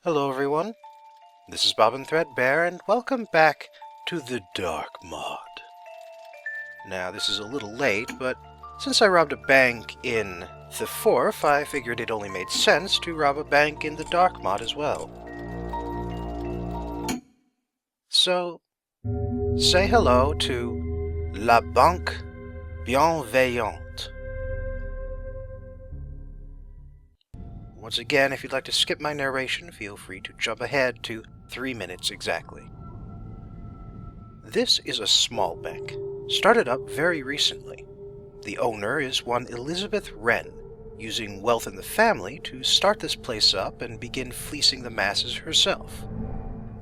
Hello everyone, this is Bobbin Threadbare, and welcome back to the Dark Mod. Now, this is a little late, but since I robbed a bank in the Fourth, I figured it only made sense to rob a bank in the Dark Mod as well. So, say hello to La Banque Bienveillante. Once again, if you'd like to skip my narration, feel free to jump ahead to 3 minutes exactly. This is a small bank, started up very recently. The owner is one Elizabeth Wren, using wealth in the family to start this place up and begin fleecing the masses herself.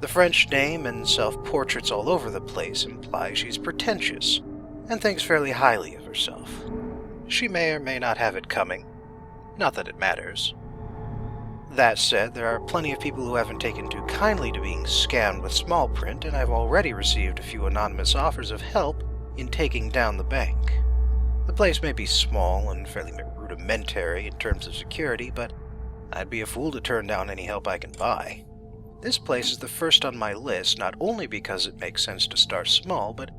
The French name and self-portraits all over the place imply she's pretentious, and thinks fairly highly of herself. She may or may not have it coming, not that it matters. That said, there are plenty of people who haven't taken too kindly to being scammed with small print, and I've already received a few anonymous offers of help in taking down the bank. The place may be small and fairly rudimentary in terms of security, but I'd be a fool to turn down any help I can buy. This place is the first on my list, not only because it makes sense to start small, but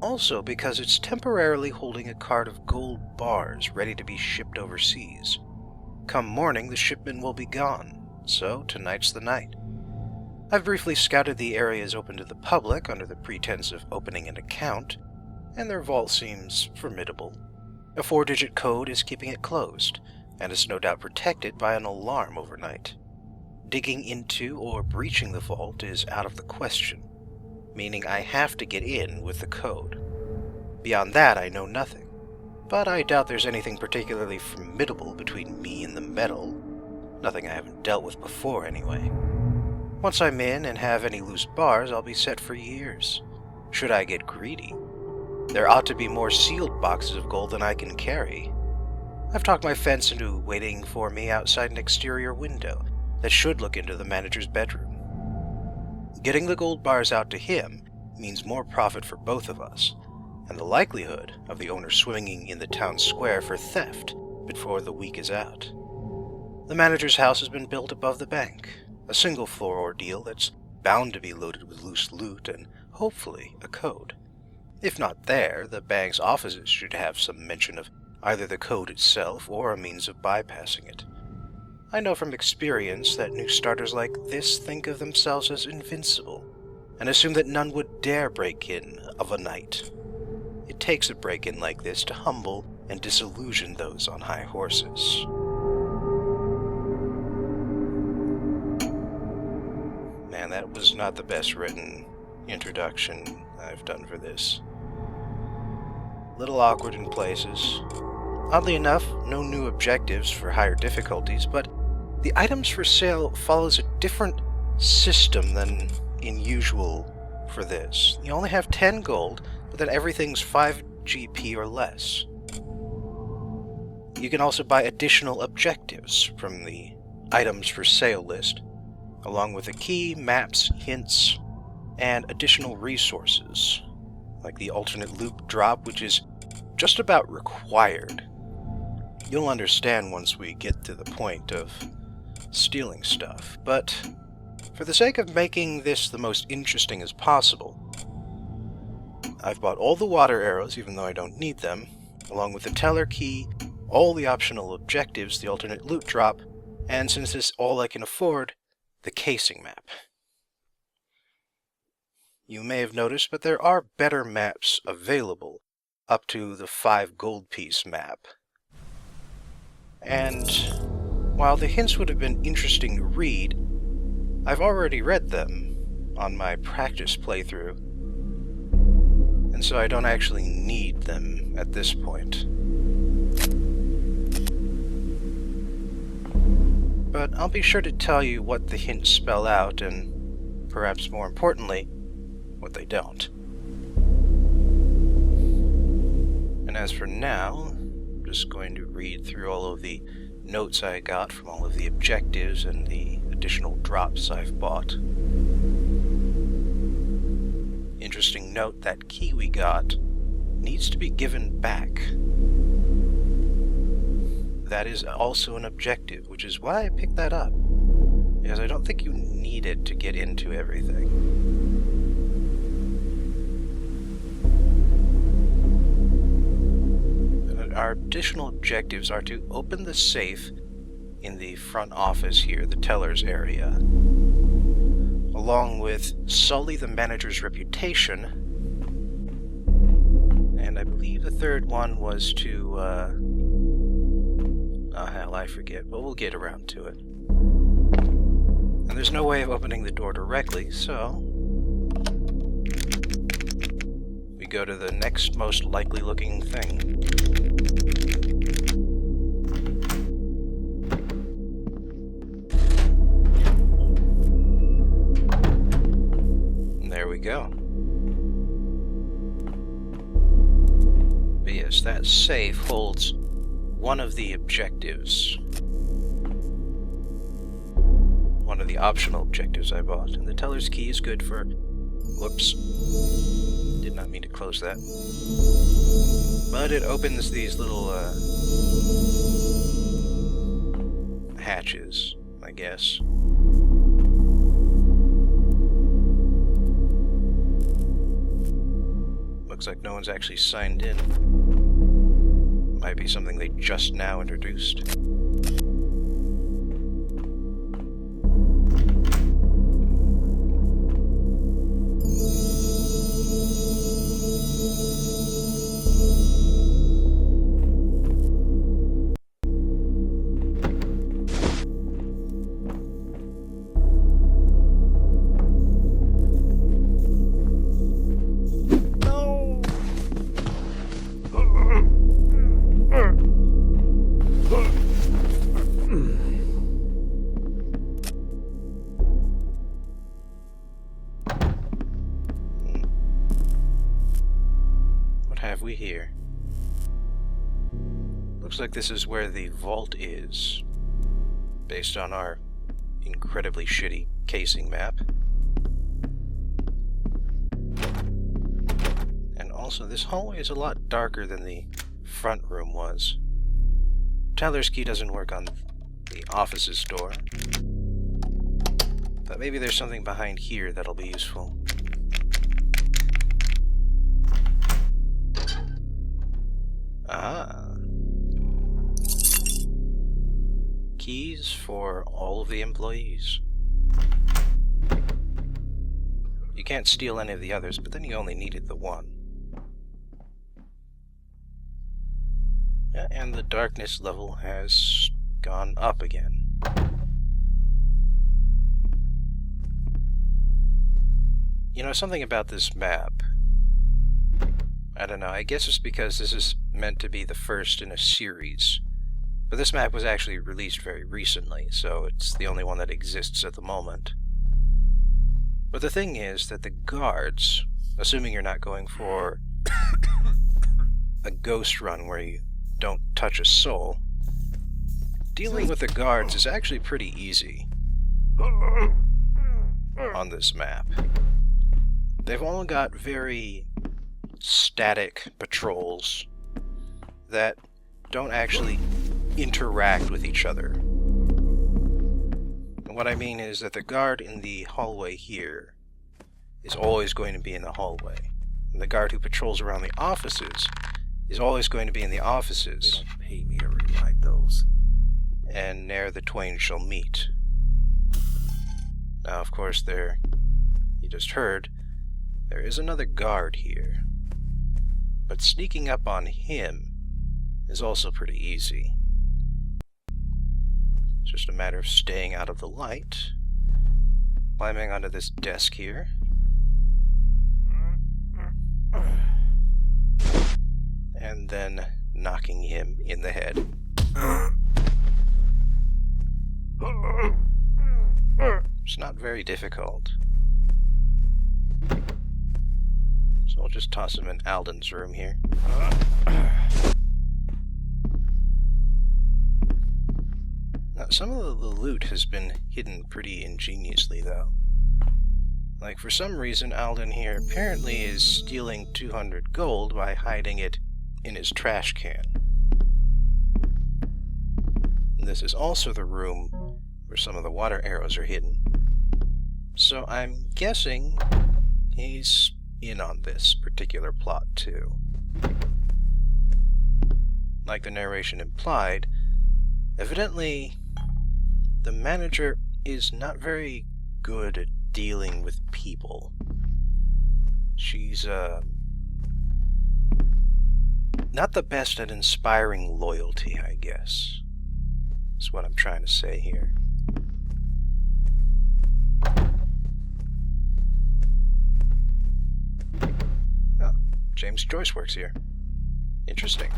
also because it's temporarily holding a cart of gold bars ready to be shipped overseas. Come morning, the shipment will be gone, so tonight's the night. I've briefly scouted the areas open to the public under the pretense of opening an account, and their vault seems formidable. A 4-digit code is keeping it closed, and is no doubt protected by an alarm overnight. Digging into or breaching the vault is out of the question, meaning I have to get in with the code. Beyond that, I know nothing. But I doubt there's anything particularly formidable between me and the metal. Nothing I haven't dealt with before, anyway. Once I'm in and have any loose bars, I'll be set for years. Should I get greedy, there ought to be more sealed boxes of gold than I can carry. I've talked my fence into waiting for me outside an exterior window that should look into the manager's bedroom. Getting the gold bars out to him means more profit for both of us, and the likelihood of the owner swinging in the town square for theft before the week is out. The manager's house has been built above the bank, a single-floor ordeal that's bound to be loaded with loose loot and, hopefully, a code. If not there, the bank's offices should have some mention of either the code itself or a means of bypassing it. I know from experience that new starters like this think of themselves as invincible, and assume that none would dare break in of a night. It takes a break-in like this to humble and disillusion those on high horses. Man, that was not the best written introduction I've done for this. Little awkward in places. Oddly enough, no new objectives for higher difficulties, but the items for sale follows a different system than in usual for this. You only have 10 gold, but then everything's 5 GP or less. You can also buy additional objectives from the items for sale list, along with a key, maps, hints, and additional resources, like the alternate loop drop, which is just about required. You'll understand once we get to the point of stealing stuff, but for the sake of making this the most interesting as possible, I've bought all the water arrows, even though I don't need them, along with the teller key, all the optional objectives, the alternate loot drop, and since this is all I can afford, the casing map. You may have noticed, but there are better maps available, up to the 5 gold piece map. And while the hints would have been interesting to read, I've already read them on my practice playthrough, and so I don't actually need them at this point. But I'll be sure to tell you what the hints spell out, and perhaps more importantly, what they don't. And as for now, I'm just going to read through all of the notes I got from all of the objectives and the additional drops I've bought. Interesting note, that key we got needs to be given back. That is also an objective, which is why I picked that up. because I don't think you need it to get into everything. And our additional objectives are to open the safe in the front office here, the teller's area, along with sully the manager's reputation, and I believe the third one was to, oh hell, I forget, but we'll get around to it. And there's no way of opening the door directly, so we go to the next most likely looking thing. There we go. But yes, that safe holds one of the objectives. One of the optional objectives I bought. And the teller's key is good for... Whoops. Did not mean to close that. But it opens these little, hatches, I guess. Looks like no one's actually signed in. Might be something they just now introduced. We here. Looks like this is where the vault is, based on our incredibly shitty casing map. And also, this hallway is a lot darker than the front room was. Teller's key doesn't work on the office's door, but maybe there's something behind here that'll be useful. Ah. Keys for all of the employees. You can't steal any of the others, but then you only needed the one. Yeah, and the darkness level has gone up again. You know, something about this map. I don't know, I guess it's because this is meant to be the first in a series. But this map was actually released very recently, so it's the only one that exists at the moment. But the thing is that the guards, assuming you're not going for a ghost run where you don't touch a soul, dealing with the guards is actually pretty easy on this map. They've all got very static patrols that don't actually interact with each other. And what I mean is that the guard in the hallway here is always going to be in the hallway. And the guard who patrols around the offices is always going to be in the offices. They don't pay me to rewrite those. And ne'er the twain shall meet. Now, of course, you just heard, there is another guard here. But sneaking up on him is also pretty easy. It's just a matter of staying out of the light, climbing onto this desk here, and then knocking him in the head. It's not very difficult. So I'll just toss him in Alden's room here. Now, some of the loot has been hidden pretty ingeniously, though. Like, for some reason, Alden here apparently is stealing 200 gold by hiding it in his trash can. This is also the room where some of the water arrows are hidden. So I'm guessing he's in on this particular plot too. Like the narration implied, evidently the manager is not very good at dealing with people. She's not the best at inspiring loyalty, I guess. Is what I'm trying to say here. Oh, James Joyce works here. Interesting.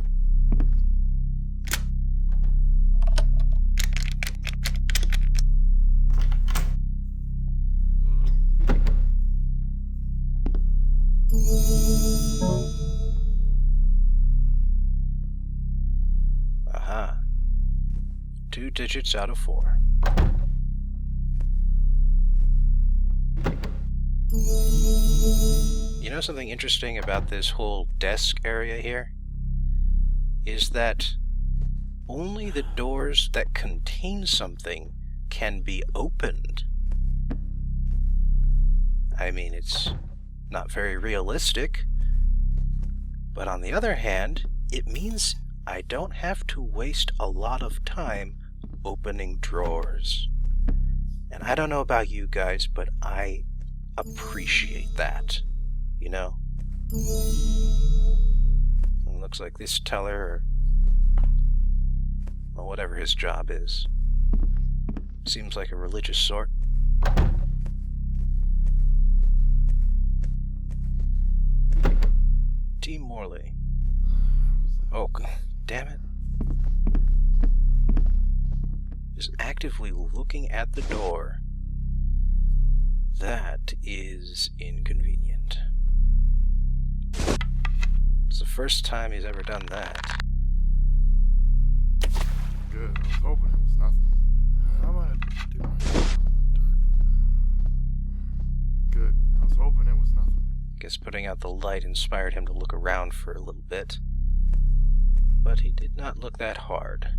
Aha. 2 digits out of 4. You know something interesting about this whole desk area here? Is that only the doors that contain something can be opened. I mean, it's not very realistic, but on the other hand, it means I don't have to waste a lot of time opening drawers. And I don't know about you guys, but I appreciate that, you know? It looks like this teller, or whatever his job is, seems like a religious sort. T. Morley. Oh, damn it. Is actively looking at the door. That is inconvenient. It's the first time he's ever done that. Good. I was hoping it was nothing. How am I gonna do my job in the dark like that? Good. I was hoping it was nothing. Guess putting out the light inspired him to look around for a little bit. But he did not look that hard.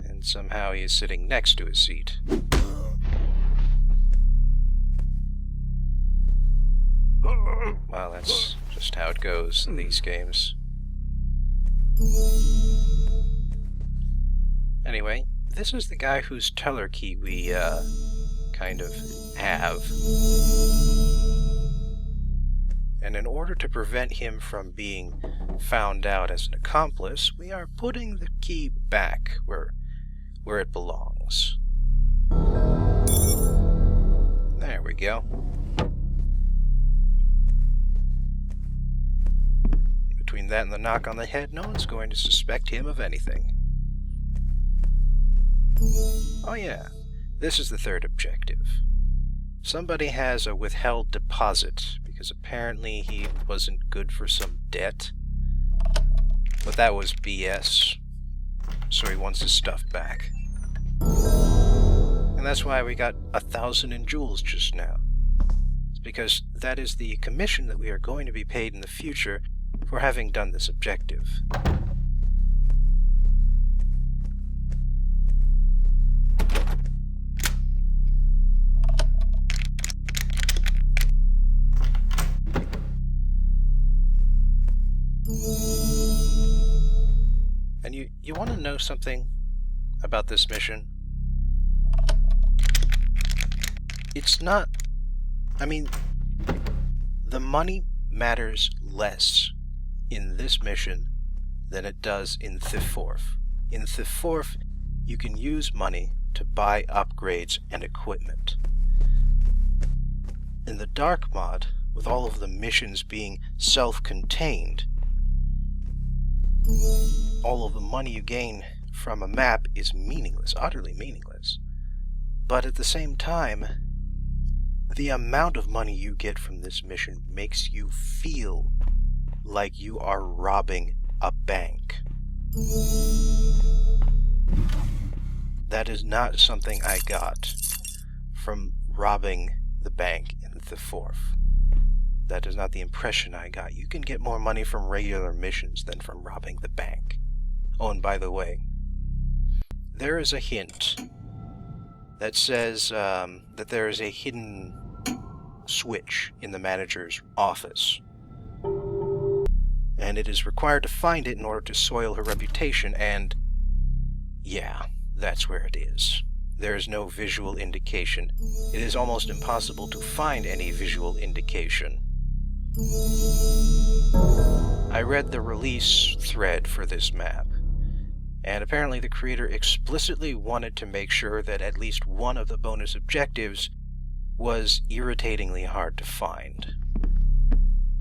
And somehow he is sitting next to his seat. Well, that's just how it goes in these games. Anyway, this is the guy whose teller key we, kind of have. And in order to prevent him from being found out as an accomplice, we are putting the key back where it belongs. There we go. Between that and the knock on the head, no one's going to suspect him of anything. Oh yeah, this is the third objective. Somebody has a withheld deposit, because apparently he wasn't good for some debt. But that was BS, so he wants his stuff back. And that's why we got 1,000 in jewels just now. It's because that is the commission that we are going to be paid in the future for having done this objective. And you want to know something about this mission? It's not... I mean, the money matters less in this mission than it does in Thiforth. In Thiforth, you can use money to buy upgrades and equipment. In the Dark mod, with all of the missions being self-contained, all of the money you gain from a map is meaningless, utterly meaningless. But at the same time, the amount of money you get from this mission makes you feel like you are robbing a bank. That is not something I got from robbing the bank in Thiforth. That is not the impression I got. You can get more money from regular missions than from robbing the bank. Oh, and by the way, there is a hint that says that there is a hidden switch in the manager's office. And it is required to find it in order to soil her reputation, and yeah, that's where it is. There is no visual indication. It is almost impossible to find any visual indication. I read the release thread for this map, and apparently the creator explicitly wanted to make sure that at least one of the bonus objectives was irritatingly hard to find.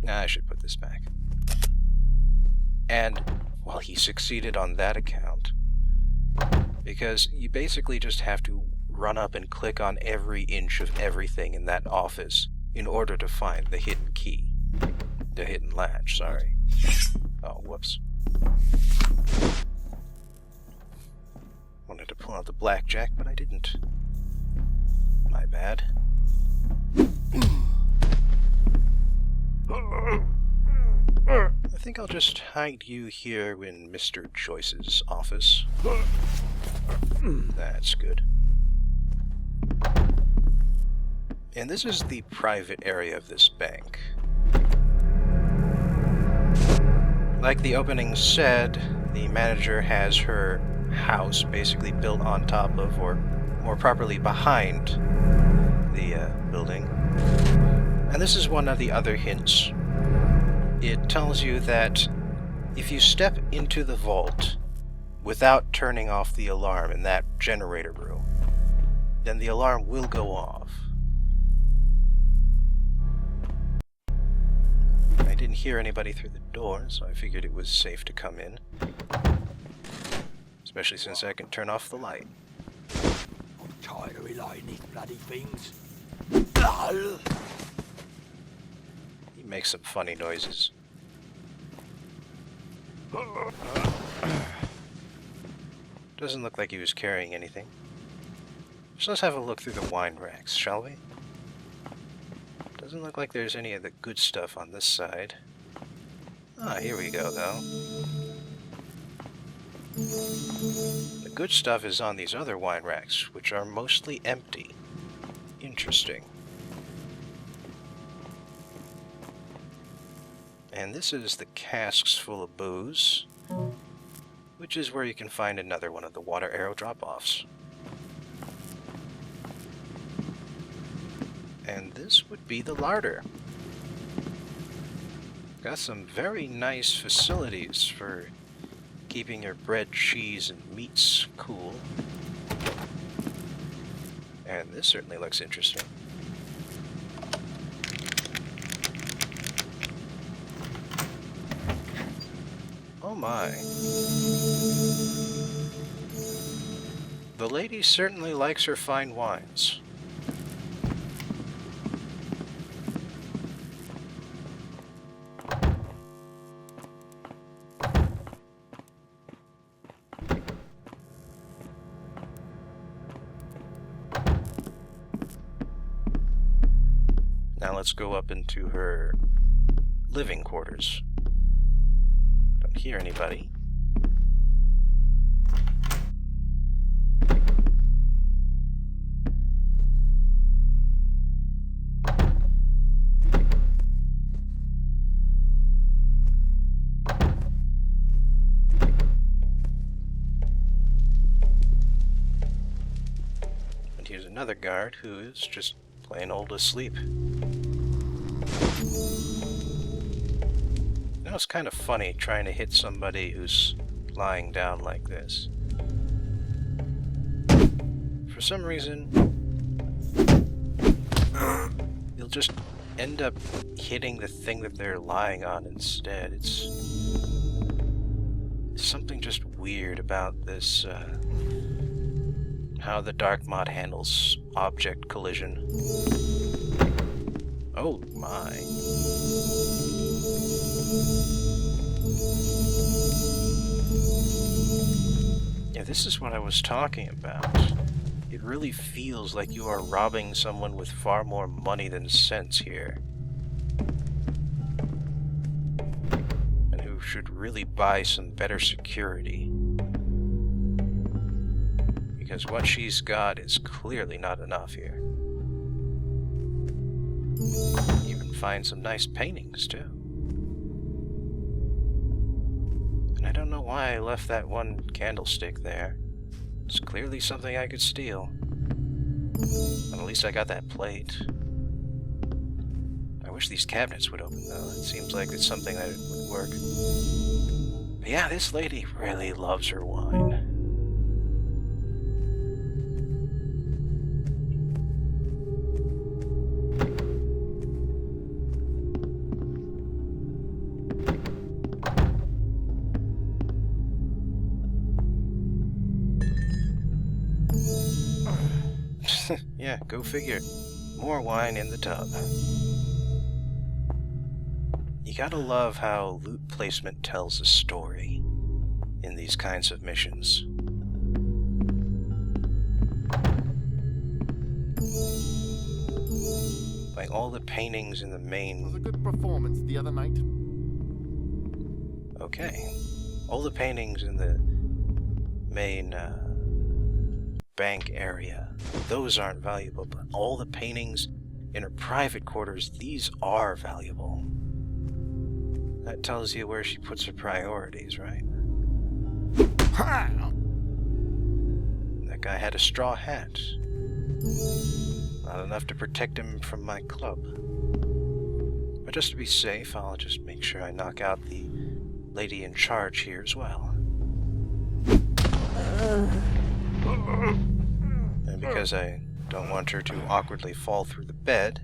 I should put this back. And, well, he succeeded on that account, because you basically just have to run up and click on every inch of everything in that office in order to find the hidden key. The hidden latch, sorry. Oh, whoops. Wanted to pull out the blackjack, but I didn't. My bad. I think I'll just hide you here in Mr. Joyce's office. That's good. And this is the private area of this bank. Like the opening said, the manager has her house basically built on top of, or more properly behind, the building. And this is one of the other hints. It tells you that if you step into the vault without turning off the alarm in that generator room, then the alarm will go off. I didn't hear anybody through the door, so I figured it was safe to come in. Especially since I can turn off the light. I'm tired of relying these bloody things. He makes some funny noises. Doesn't look like he was carrying anything. So let's have a look through the wine racks, shall we? Doesn't look like there's any of the good stuff on this side. Ah, here we go, though. The good stuff is on these other wine racks, which are mostly empty. Interesting. And this is the casks full of booze, which is where you can find another one of the water arrow drop-offs. And this would be the larder. Got some very nice facilities for keeping your bread, cheese, and meats cool. And this certainly looks interesting. Oh my. The lady certainly likes her fine wines. Now let's go up into her living quarters. Don't hear anybody. And here's another guard who is just plain old asleep. Now it's kind of funny trying to hit somebody who's lying down like this. For some reason, you'll just end up hitting the thing that they're lying on instead. It's something just weird about this, how the dark mod handles object collision. Oh my. Yeah, this is what I was talking about. It really feels like you are robbing someone with far more money than sense here. And who should really buy some better security. because what she's got is clearly not enough here. You can find some nice paintings, too. And I don't know why I left that one candlestick there. It's clearly something I could steal. But at least I got that plate. I wish these cabinets would open, though. It seems like it's something that would work. But yeah, this lady really loves her wine. Yeah, go figure. More wine in the tub. You gotta love how loot placement tells a story in these kinds of missions. Like all the paintings in the It was a main... good performance the other night. Okay. All the paintings in the main bank area, those aren't valuable, but all the paintings in her private quarters, these are valuable. That tells you where she puts her priorities, right? That guy had a straw hat. Not enough to protect him from my club. But just to be safe, I'll just make sure I knock out the lady in charge here as well. And because I don't want her to awkwardly fall through the bed,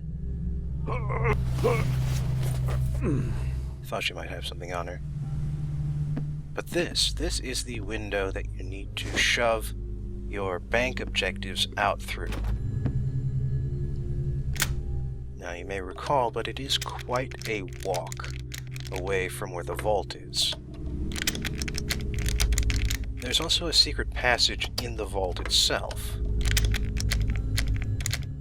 thought she might have something on her. But this is the window that you need to shove your bank objectives out through. Now you may recall, but it is quite a walk away from where the vault is. There's also a secret passage in the vault itself.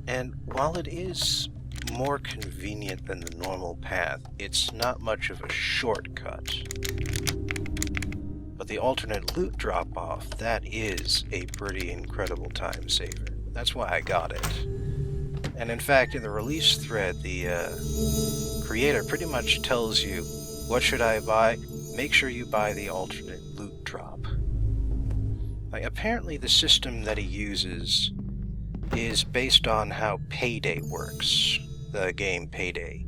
And while it is more convenient than the normal path, it's not much of a shortcut. But the alternate loot drop-off, that is a pretty incredible time saver. That's why I got it. And in fact, in the release thread, the creator pretty much tells you, what should I buy? Make sure you buy the alternate loot drop. Like, apparently the system that he uses is based on how Payday works, the game Payday.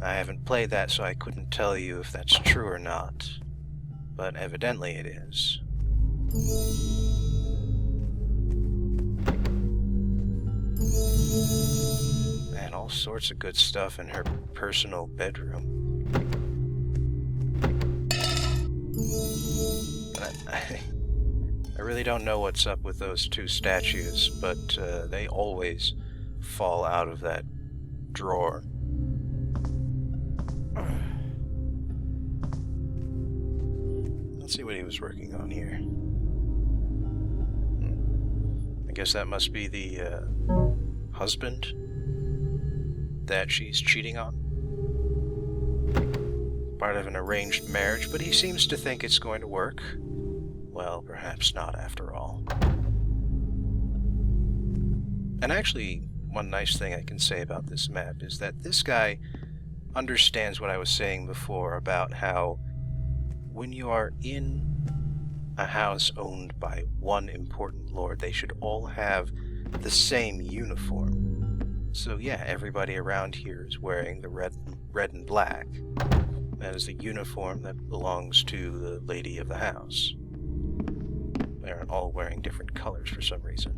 I haven't played that, so I couldn't tell you if that's true or not, but evidently it is. Man, all sorts of good stuff in her personal bedroom. I really don't know what's up with those two statues, but they always fall out of that drawer. Let's see what he was working on here. I guess that must be the husband that she's cheating on. Part of an arranged marriage, but he seems to think it's going to work. Well, perhaps not after all. And actually, one nice thing I can say about this map is that this guy understands what I was saying before about how when you are in a house owned by one important lord, they should all have the same uniform. So yeah, everybody around here is wearing the red and black. That is the uniform that belongs to the lady of the house. They're all wearing different colors for some reason.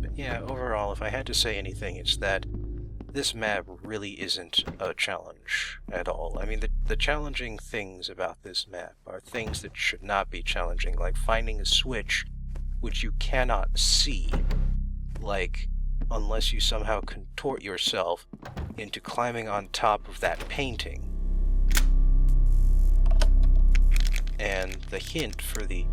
But yeah, overall, if I had to say anything, it's that this map really isn't a challenge at all. I mean, the challenging things about this map are things that should not be challenging, like finding a switch which you cannot see, like, unless you somehow contort yourself into climbing on top of that painting. And the hint for the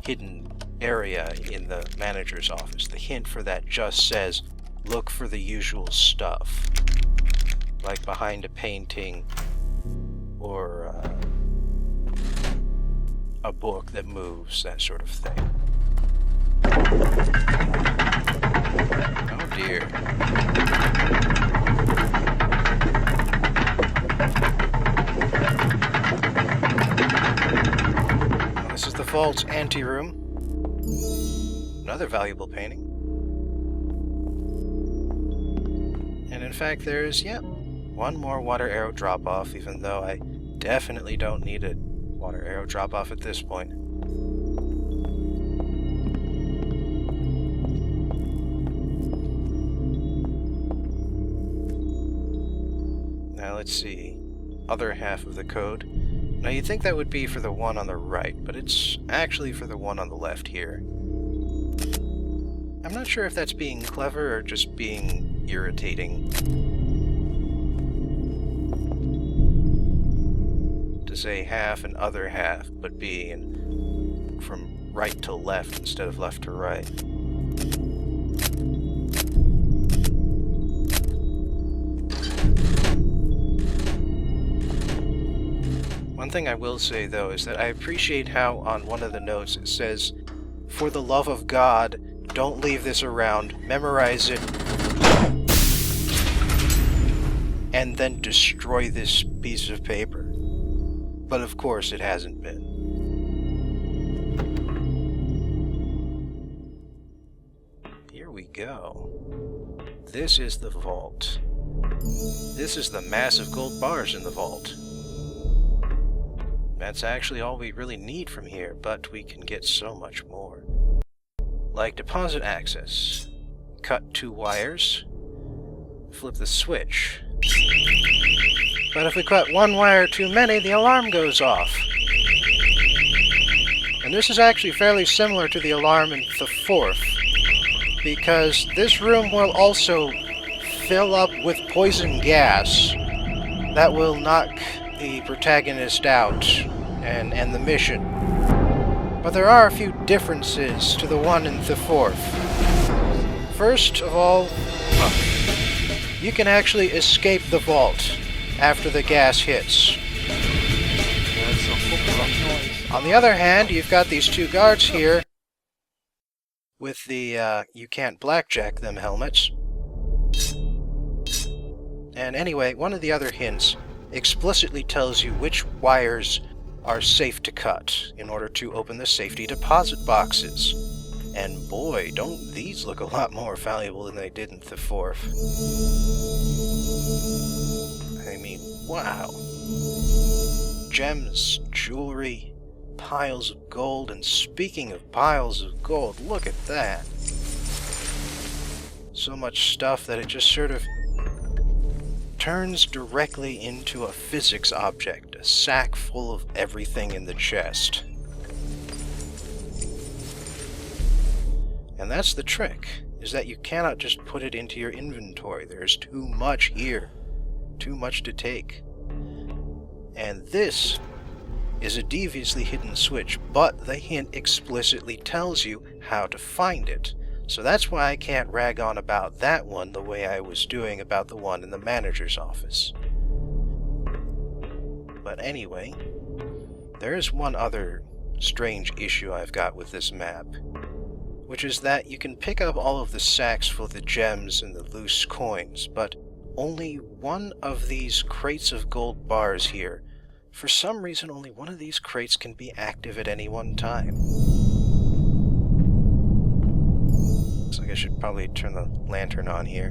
hidden area in the manager's office. The hint for that just says, look for the usual stuff. Like behind a painting, or a book that moves, that sort of thing. Oh dear. Well, this is the vault's anteroom. Another valuable painting. And in fact, there's, one more water arrow drop-off, even though I definitely don't need a water arrow drop-off at this point. Now let's see. Other half of the code. Now you'd think that would be for the one on the right, but it's actually for the one on the left here. I'm not sure if that's being clever or just being irritating. To say half and other half, but be from right to left instead of left to right. One thing I will say, though, is that I appreciate how on one of the notes it says, "For the love of God, don't leave this around, memorize it, and then destroy this piece of paper." But of course it hasn't been. Here we go. This is the vault. This is the massive gold bars in the vault. That's actually all we really need from here, but we can get so much more. Like deposit access. Cut 2 wires. Flip the switch. But if we cut 1 wire too many, the alarm goes off. And this is actually fairly similar to the alarm in the 4th, because this room will also fill up with poison gas that will knock the protagonist out and end the mission. But there are a few differences to the one in the 4th. First of all, you can actually escape the vault after the gas hits. On the other hand, you've got these 2 guards here with the you can't blackjack them helmets. And anyway, one of the other hints explicitly tells you which wires are safe to cut in order to open the safety deposit boxes. And boy, don't these look a lot more valuable than they did in the 4th. I mean, wow. Gems, jewelry, piles of gold, and speaking of piles of gold, look at that. So much stuff that it just sort of turns directly into a physics object, a sack full of everything in the chest. And that's the trick, is that you cannot just put it into your inventory. There's too much here. Too much to take. And this is a deviously hidden switch, but the hint explicitly tells you how to find it. So that's why I can't rag on about that one the way I was doing about the one in the manager's office. But anyway, there is one other strange issue I've got with this map, which is that you can pick up all of the sacks full of the gems and the loose coins, but only one of these crates of gold bars here, for some reason only one of these crates can be active at any one time. Looks like I should probably turn the lantern on here.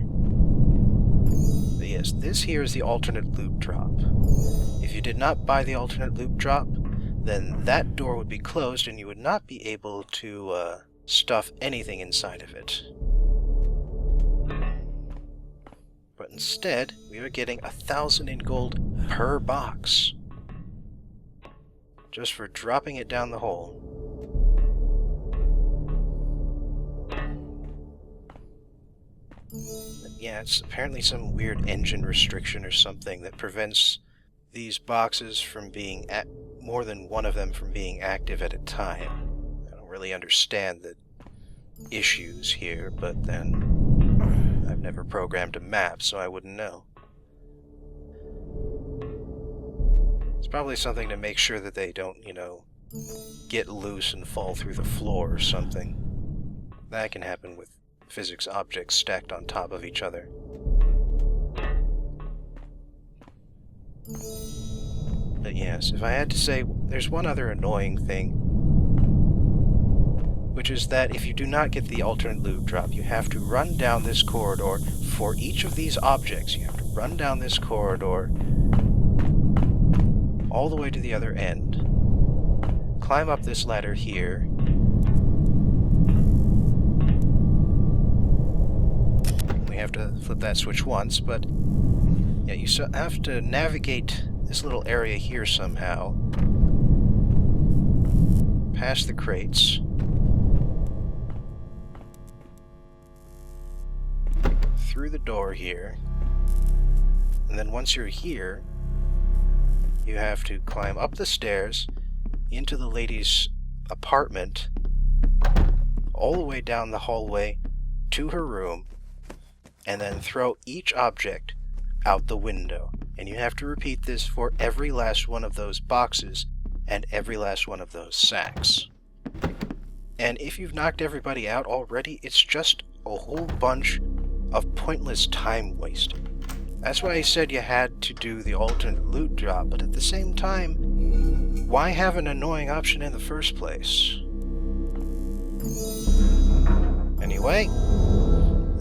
But yes, this here is the alternate loot drop. If you did not buy the alternate loot drop, then that door would be closed and you would not be able to stuff anything inside of it. But instead, we are getting 1,000 in gold per box, just for dropping it down the hole. But yeah, it's apparently some weird engine restriction or something that prevents these boxes from being more than one of them from being active at a time. I don't really understand the issues here, but then I've never programmed a map, so I wouldn't know. It's probably something to make sure that they don't, get loose and fall through the floor or something. That can happen with physics objects stacked on top of each other. But yes, if I had to say, there's one other annoying thing, which is that if you do not get the alternate loot drop, you have to run down this corridor for each of these objects. You have to run down this corridor all the way to the other end, climb up this ladder here, we have to flip that switch once, but yeah, you have to navigate this little area here somehow, past the crates, through the door here, and then once you're here, you have to climb up the stairs into the lady's apartment, all the way down the hallway to her room, and then throw each object out the window. And you have to repeat this for every last one of those boxes and every last one of those sacks. And if you've knocked everybody out already, it's just a whole bunch of pointless time wasting. That's why I said you had to do the alternate loot drop, but at the same time, why have an annoying option in the first place? Anyway,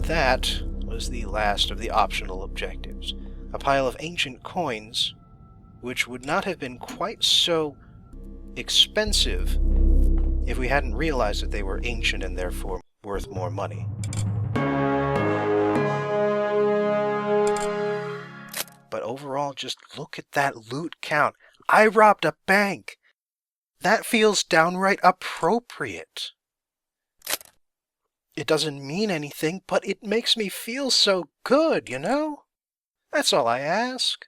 that was the last of the optional objectives. A pile of ancient coins, which would not have been quite so expensive if we hadn't realized that they were ancient and therefore worth more money. But overall, just look at that loot count. I robbed a bank! That feels downright appropriate. It doesn't mean anything, but it makes me feel so good, That's all I ask.